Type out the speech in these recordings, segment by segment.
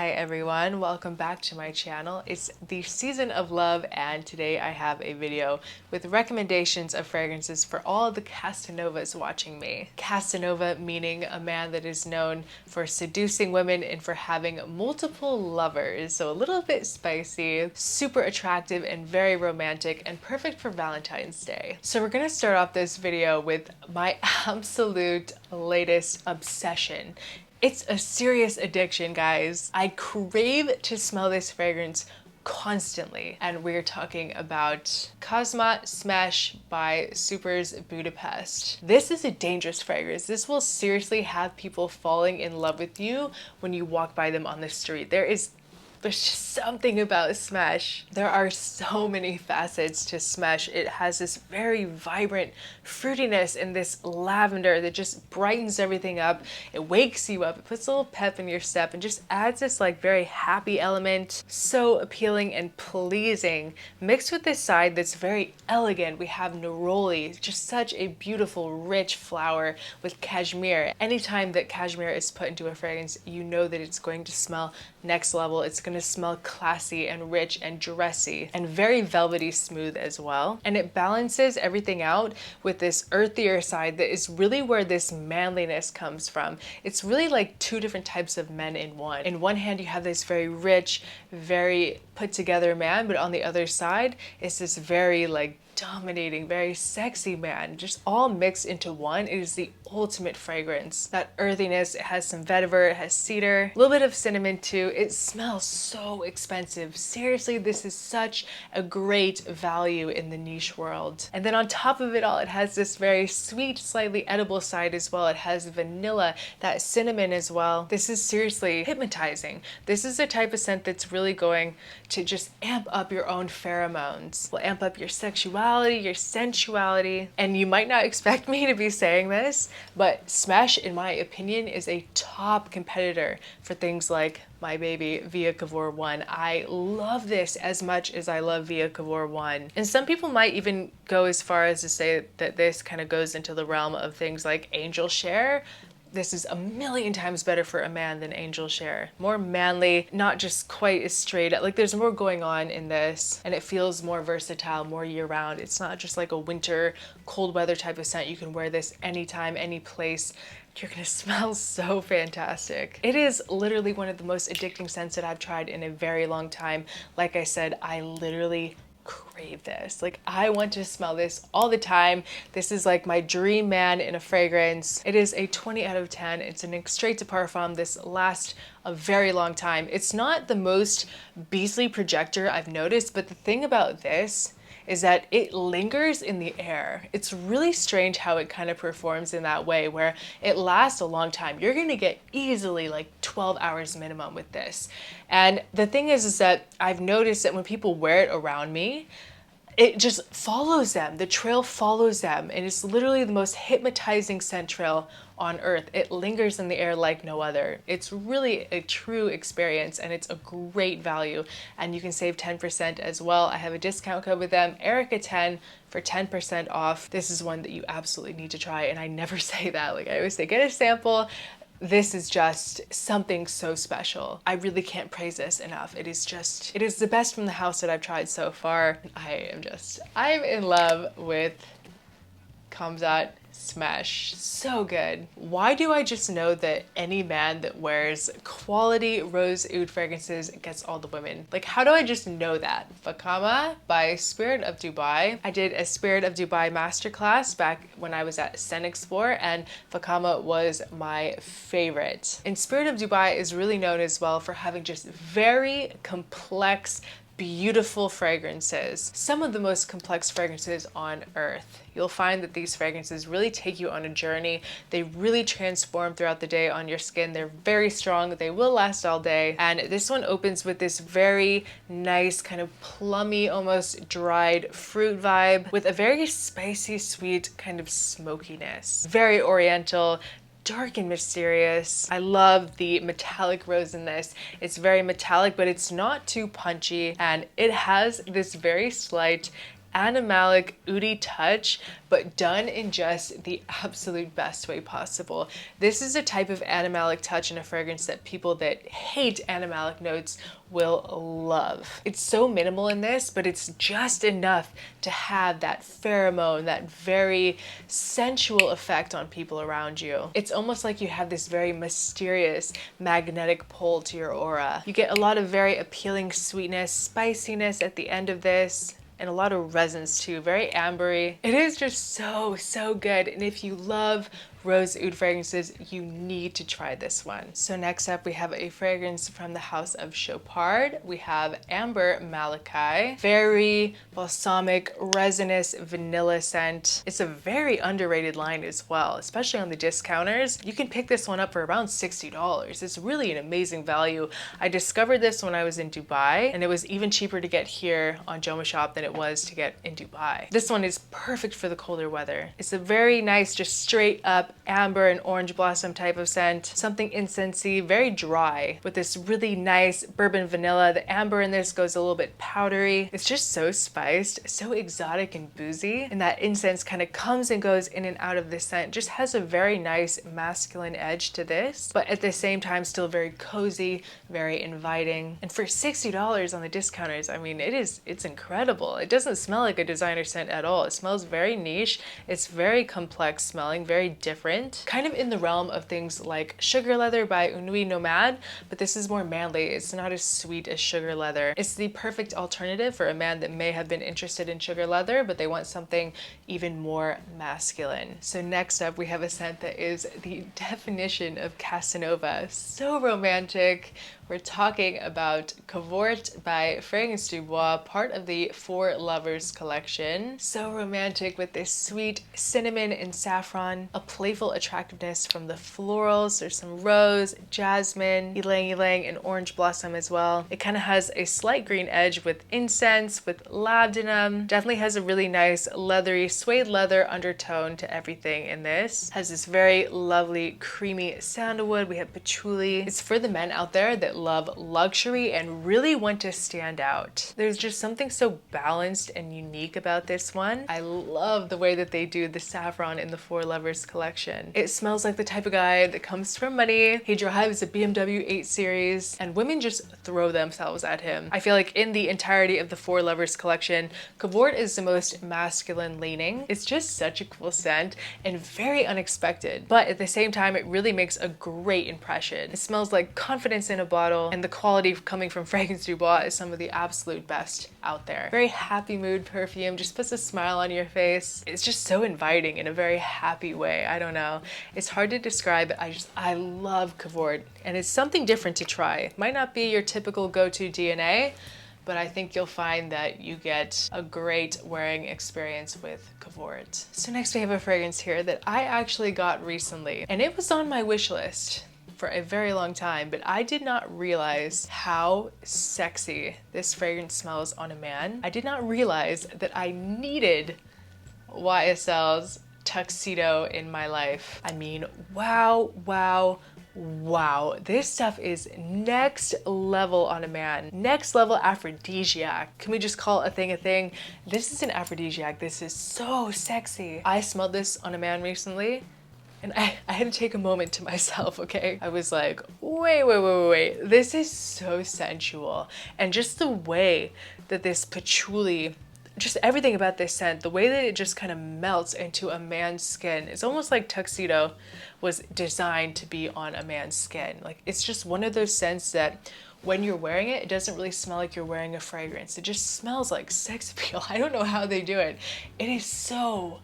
Hi everyone, welcome back to my channel. It's the season of love and today I have a video with recommendations of fragrances for all the Casanovas watching me. Casanova meaning a man that is known for seducing women and for having multiple lovers. So a little bit spicy, super attractive and very romantic and perfect for Valentine's Day. So we're gonna start off this video with my absolute latest obsession. It's a serious addiction, guys. I crave to smell this fragrance constantly. And we're talking about Khamzat Smesh by Supers Budapest. This is a dangerous fragrance. This will seriously have people falling in love with you when you walk by them on the street. There's just something about Smesh. There are so many facets to Smesh. It has this very vibrant fruitiness and this lavender that just brightens everything up. It wakes you up, it puts a little pep in your step and just adds this like very happy element. So appealing and pleasing. Mixed with this side that's very elegant, we have neroli, just such a beautiful, rich flower with cashmere. Anytime that cashmere is put into a fragrance, you know that it's going to smell next level. It's going to smell classy and rich and dressy and very velvety smooth as well. And it balances everything out with this earthier side that is really where this manliness comes from. It's really like two different types of men in one. In one hand, you have this very rich, very put together man, but on the other side, it's this very like dominating, very sexy man, just all mixed into one. It is the ultimate fragrance. That earthiness, it has some vetiver, it has cedar, a little bit of cinnamon too. It smells so expensive. Seriously, this is such a great value in the niche world. And then on top of it all, it has this very sweet, slightly edible side as well. It has vanilla, that cinnamon as well. This is seriously hypnotizing. This is the type of scent that's really going to just amp up your own pheromones. Will amp up your sexuality, your sensuality. And you might not expect me to be saying this, but Smesh, in my opinion, is a top competitor for things like my baby Via Cavort 1. I love this as much as I love Via Cavort 1. And some people might even go as far as to say that this kind of goes into the realm of things like Angel Share. This is a million times better for a man than Angel Share. More manly, not just quite as straight. Like there's more going on in this and it feels more versatile, more year round. It's not just like a winter, cold weather type of scent. You can wear this anytime, any place. You're gonna smell so fantastic. It is literally one of the most addicting scents that I've tried in a very long time. Like I said, I literally crave this. Like I want to smell this all the time. This is like my dream man in a fragrance. It is a 20 out of 10. It's an extrait de parfum. This lasts a very long time. It's not the most beastly projector I've noticed, but the thing about this is that it lingers in the air. It's really strange how it kind of performs in that way where it lasts a long time. You're gonna get easily like 12 hours minimum with this. And the thing is that I've noticed that when people wear it around me, it just follows them. The trail follows them. And it's literally the most hypnotizing scent trail on earth. It lingers in the air like no other. It's really a true experience and it's a great value. And you can save 10% as well. I have a discount code with them, Erica10 for 10% off. This is one that you absolutely need to try. And I never say that. Like I always say, get a sample. This is just something so special. I really can't praise this enough. It is the best from the house that I've tried so far. I'm in love with Khamzat Smesh. So good. Why do I just know that any man that wears quality rose oud fragrances gets all the women? Like, how do I just know that? Fakhama by Spirit of Dubai. I did a Spirit of Dubai masterclass back when I was at Scent Explore and Fakhama was my favorite. And Spirit of Dubai is really known as well for having just very complex, beautiful fragrances. Some of the most complex fragrances on earth. You'll find that these fragrances really take you on a journey. They really transform throughout the day on your skin. They're very strong. They will last all day. And this one opens with this very nice kind of plummy, almost dried fruit vibe with a very spicy, sweet kind of smokiness. Very oriental, dark and mysterious. I love the metallic rose in this. It's very metallic, but it's not too punchy, and it has this very slight animalic, oudy touch, but done in just the absolute best way possible. This is a type of animalic touch in a fragrance that people that hate animalic notes will love. It's so minimal in this, but it's just enough to have that pheromone, that very sensual effect on people around you. It's almost like you have this very mysterious magnetic pull to your aura. You get a lot of very appealing sweetness, spiciness at the end of this, and a lot of resins too, very ambery. It is just so, so good. And if you love rose oud fragrances, you need to try this one. So next up, we have a fragrance from the house of Chopard. We have Amber Malaki, very balsamic, resinous vanilla scent. It's a very underrated line as well, especially on the discounters. You can pick this one up for around $60. It's really an amazing value. I discovered this when I was in Dubai, and it was even cheaper to get here on Joma Shop than it was to get in Dubai. This one is perfect for the colder weather. It's a very nice, just straight up amber and orange blossom type of scent, something incensey, very dry, with this really nice bourbon vanilla. The amber in this goes a little bit powdery. It's just so spiced, so exotic and boozy, and that incense kind of comes and goes in and out of the scent. Just has a very nice masculine edge to this, but at the same time still very cozy, very inviting. And for $60 on the discounters, I mean, it's incredible. It doesn't smell like a designer scent at all. It smells very niche. It's very complex smelling, very different. Kind of in the realm of things like Sugar Leather by Unui Nomad, but this is more manly. It's not as sweet as Sugar Leather. It's the perfect alternative for a man that may have been interested in Sugar Leather, but they want something even more masculine. So next up, we have a scent that is the definition of Casanova. So romantic. We're talking about Cavort by Fragrance du Bois, part of the Four Lovers collection. So romantic with this sweet cinnamon and saffron, a playful attractiveness from the florals. There's some rose, jasmine, ylang ylang, and orange blossom as well. It kind of has a slight green edge with incense, with labdanum. Definitely has a really nice leathery, suede leather undertone to everything in this. Has this very lovely creamy sandalwood. We have patchouli. It's for the men out there that love luxury and really want to stand out. There's just something so balanced and unique about this one. I love the way that they do the saffron in the Four Lovers collection. It smells like the type of guy that comes from money. He drives a BMW 8 Series and women just throw themselves at him. I feel like in the entirety of the Four Lovers collection, Cavort is the most masculine leaning. It's just such a cool scent and very unexpected, but at the same time, it really makes a great impression. It smells like confidence in a bottle, and the quality coming from Fragrance du Bois is some of the absolute best out there. Very happy mood perfume, just puts a smile on your face. It's just so inviting in a very happy way. I don't know. It's hard to describe, but I love Cavort, and it's something different to try. It might not be your typical go-to DNA, but I think you'll find that you get a great wearing experience with Cavort. So next we have a fragrance here that I actually got recently, and it was on my wish list for a very long time, but I did not realize how sexy this fragrance smells on a man. I did not realize that I needed YSL's Tuxedo in my life. I mean, wow, wow, wow. This stuff is next level on a man. Next level aphrodisiac. Can we just call a thing a thing? This is an aphrodisiac. This is so sexy. I smelled this on a man recently, and I had to take a moment to myself, okay? I was like, wait. This is so sensual. And just the way that this patchouli, just everything about this scent, the way that it just kind of melts into a man's skin. It's almost like Tuxedo was designed to be on a man's skin. Like, it's just one of those scents that when you're wearing it, it doesn't really smell like you're wearing a fragrance. It just smells like sex appeal. I don't know how they do it. It is so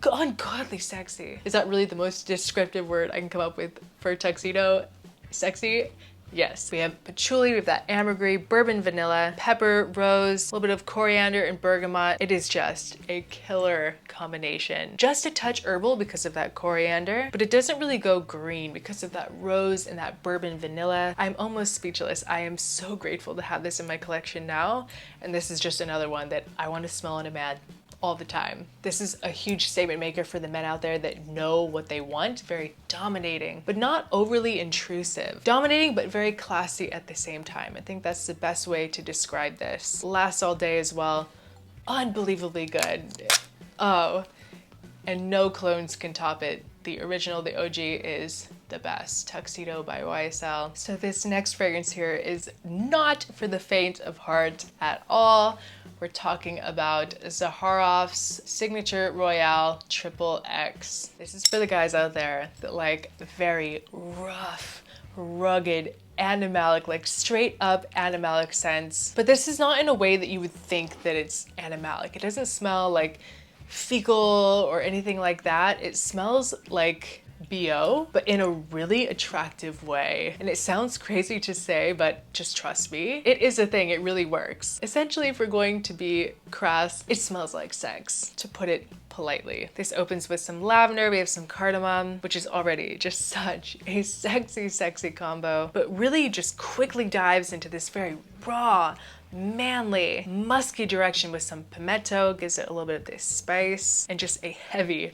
ungodly sexy. Is that really the most descriptive word I can come up with for Tuxedo? Sexy? Yes. We have patchouli, we have that ambergris, bourbon vanilla, pepper, rose, a little bit of coriander and bergamot. It is just a killer combination. Just a touch herbal because of that coriander, but it doesn't really go green because of that rose and that bourbon vanilla. I'm almost speechless. I am so grateful to have this in my collection now, and this is just another one that I want to smell on a man all the time. This is a huge statement maker for the men out there that know what they want. Very dominating, but not overly intrusive. Dominating, but very classy at the same time. I think that's the best way to describe this. Lasts all day as well. unbelievably good. Oh, and no clones can top it. The original, the OG, is the best. Tuxedo by YSL. So this next fragrance here is not for the faint of heart at all. We're talking about Zaharoff's Signature Royale Triple X. This is for the guys out there that like very rough, rugged, animalic, like straight up animalic scents. But this is not in a way that you would think that it's animalic. It doesn't smell like fecal or anything like that. It smells like BO, but in a really attractive way. And it sounds crazy to say, but just trust me, it is a thing. It really works. Essentially, if we're going to be crass, it smells like sex, to put it politely. This opens with some lavender. We have some cardamom, which is already just such a sexy, sexy combo, but really just quickly dives into this very raw, manly, musky direction with some pimento, gives it a little bit of this spice, and just a heavy,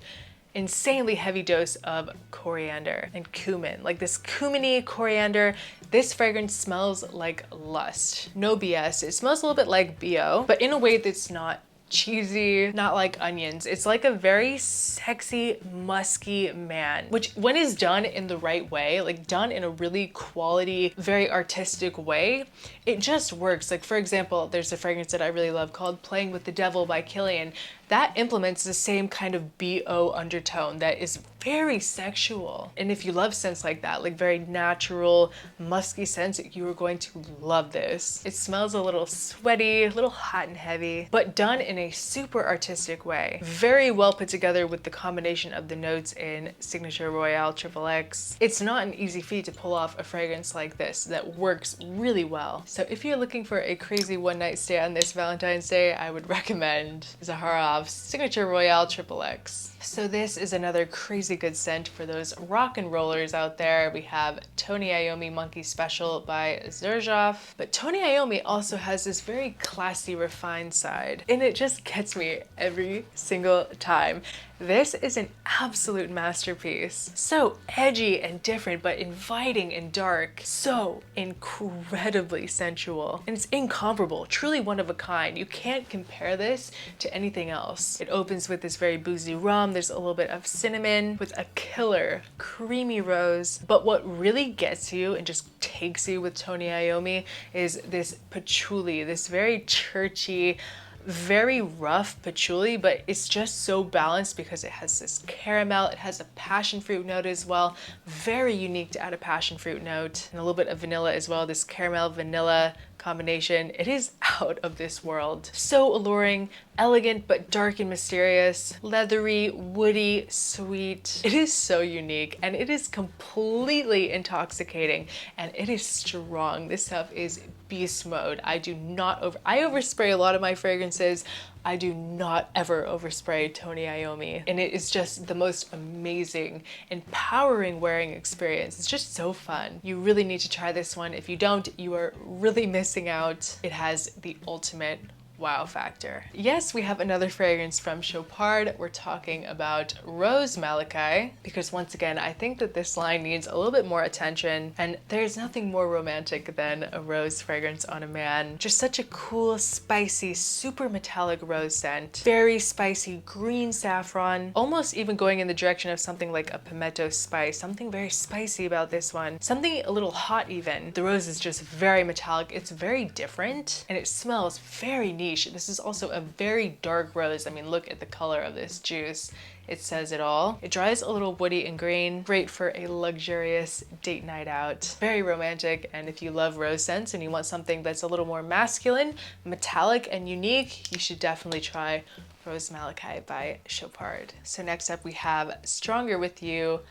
insanely heavy dose of coriander and cumin. Like this cumin-y coriander. This fragrance smells like lust. No BS. It smells a little bit like BO, but in a way that's not cheesy, not like onions. It's like a very sexy, musky man, which when is done in the right way, like done in a really quality, very artistic way, it just works. Like for example, there's a fragrance that I really love called Playing with the Devil by Kilian. That implements the same kind of BO undertone that is very sexual. And if you love scents like that, like very natural, musky scents, you are going to love this. It smells a little sweaty, a little hot and heavy, but done in a super artistic way. Very well put together with the combination of the notes in Signature Royale Triple X. It's not an easy feat to pull off a fragrance like this that works really well. So if you're looking for a crazy one night stay on this Valentine's Day, I would recommend Zaharoff's Signature Royale Triple X. So this is another crazy good scent for those rock and rollers out there. We have Tony Iommi Monkey Special by Xerjoff. But Tony Iommi also has this very classy, refined side, and it just gets me every single time. This is an absolute masterpiece. So edgy and different, but inviting and dark. So incredibly sensual. And it's incomparable, truly one of a kind. You can't compare this to anything else. It opens with this very boozy rum. There's a little bit of cinnamon with a killer creamy rose. But what really gets you and just takes you with Tony Iommi is this patchouli, this very churchy, very rough patchouli, but it's just so balanced because it has this caramel, it has a passion fruit note as well. Very unique to add a passion fruit note, and a little bit of vanilla as well. This caramel vanilla combination, it is out of this world. So alluring, elegant but dark and mysterious, leathery, woody, sweet. It is so unique and it is completely intoxicating and it is strong. This stuff is beast mode. I overspray a lot of my fragrances. I do not ever overspray Tony Iommi, and it is just the most amazing, empowering wearing experience. It's just so fun. You really need to try this one. If you don't, you are really missing out. It has the ultimate wow factor. Yes, we have another fragrance from Chopard. We're talking about Rose Malaki, because once again, I think that this line needs a little bit more attention, and there's nothing more romantic than a rose fragrance on a man. Just such a cool, spicy, super metallic rose scent. Very spicy green saffron, almost even going in the direction of something like a pimento spice. Something very spicy about this one. Something a little hot even. The rose is just very metallic. It's very different, and it smells very niche. This is also a very dark rose. I mean, look at the color of this juice. It says it all. It dries a little woody and green. Great for a luxurious date night out. Very romantic, and if you love rose scents and you want something that's a little more masculine, metallic, and unique, you should definitely try Rose Malaki by Chopard. So next up we have Stronger With You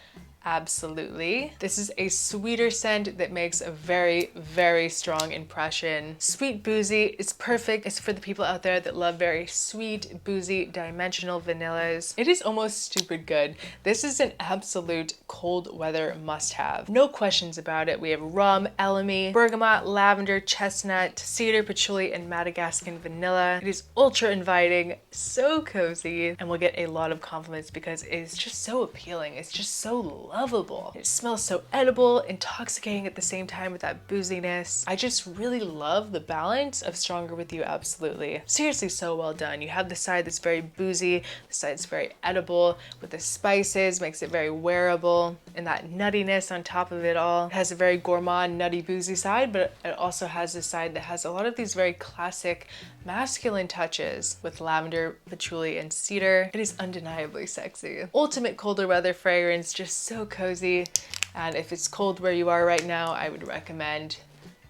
Absolutely. This is a sweeter scent that makes a very, very strong impression. Sweet, boozy. It's perfect. It's for the people out there that love very sweet, boozy, dimensional vanillas. It is almost stupid good. This is an absolute cold weather must-have. No questions about it. We have rum, elemi, bergamot, lavender, chestnut, cedar, patchouli, and Madagascan vanilla. It is ultra inviting, so cozy, and we'll get a lot of compliments because it is just so appealing. It's just so lovable. It smells so edible, intoxicating at the same time with that booziness. I just really love the balance of Stronger With You Absolutely. Seriously, so well done. You have the side that's very boozy, the side that's very edible with the spices, makes it very wearable, and that nuttiness on top of it all. It has a very gourmand, nutty, boozy side, but it also has a side that has a lot of these very classic masculine touches with lavender, patchouli, and cedar. It is undeniably sexy. Ultimate colder weather fragrance, just so cozy. And if it's cold where you are right now, I would recommend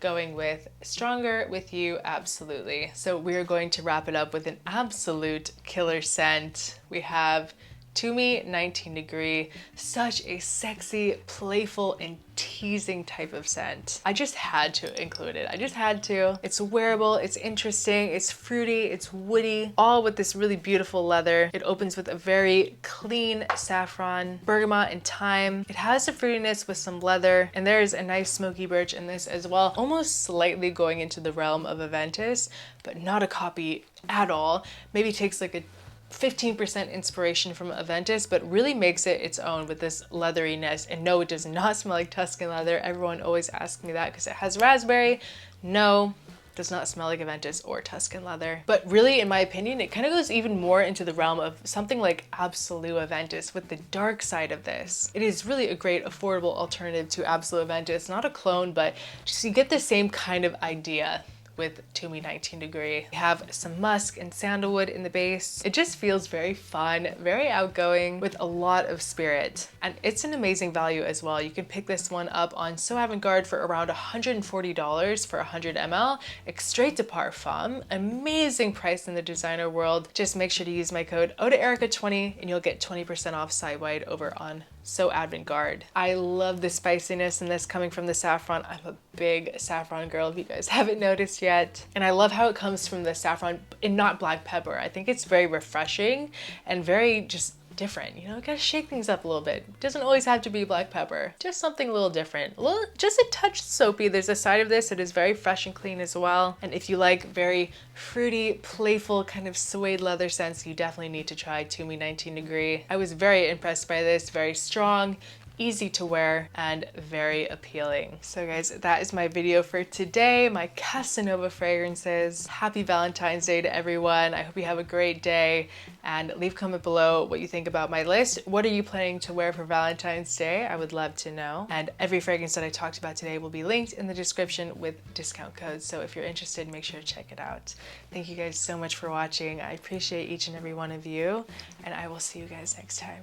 going with Stronger With You Absolutely. So we're going to wrap it up with an absolute killer scent. We have Tumi 19 Degree, such a sexy, playful, and teasing type of scent. I just had to include it. I just had to. It's wearable, it's interesting, it's fruity, it's woody, all with this really beautiful leather. It opens with a very clean saffron, bergamot, and thyme. It has a fruitiness with some leather, and there is a nice smoky birch in this as well, almost slightly going into the realm of Aventus, but not a copy at all. Maybe takes like a 15% inspiration from Aventus, but really makes it its own with this leatheriness. And no, it does not smell like Tuscan leather. Everyone always asks me that because it has raspberry. No, does not smell like Aventus or Tuscan leather. But really, in my opinion, it kind of goes even more into the realm of something like Absolute Aventus with the dark side of this. It is really a great affordable alternative to Absolute Aventus. Not a clone, but just you get the same kind of idea with Tumi 19 Degree. We have some musk and sandalwood in the base. It just feels very fun, very outgoing, with a lot of spirit. And it's an amazing value as well. You can pick this one up on So Avant-Garde for around $140 for 100 ml. Straight to Parfum. Amazing price in the designer world. Just make sure to use my code OdaErica20 and you'll get 20% off site-wide over on So Avant-Garde. I love the spiciness in this coming from the saffron. I'm a big saffron girl if you guys haven't noticed yet. And I love how it comes from the saffron and not black pepper. I think it's very refreshing and very just different. You know, gotta shake things up a little bit. It doesn't always have to be black pepper. Just something a little different. Just a touch soapy. There's a side of this that is very fresh and clean as well. And if you like very fruity, playful kind of suede leather scents, you definitely need to try Tumi 19 Degree. I was very impressed by this. Very strong, easy to wear, and very appealing. So guys, that is my video for today, my Casanova fragrances. Happy Valentine's Day to everyone. I hope you have a great day, and leave a comment below what you think about my list. What are you planning to wear for Valentine's Day? I would love to know. And every fragrance that I talked about today will be linked in the description with discount codes, so if you're interested, make sure to check it out. Thank you guys so much for watching. I appreciate each and every one of you, and I will see you guys next time.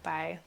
Bye.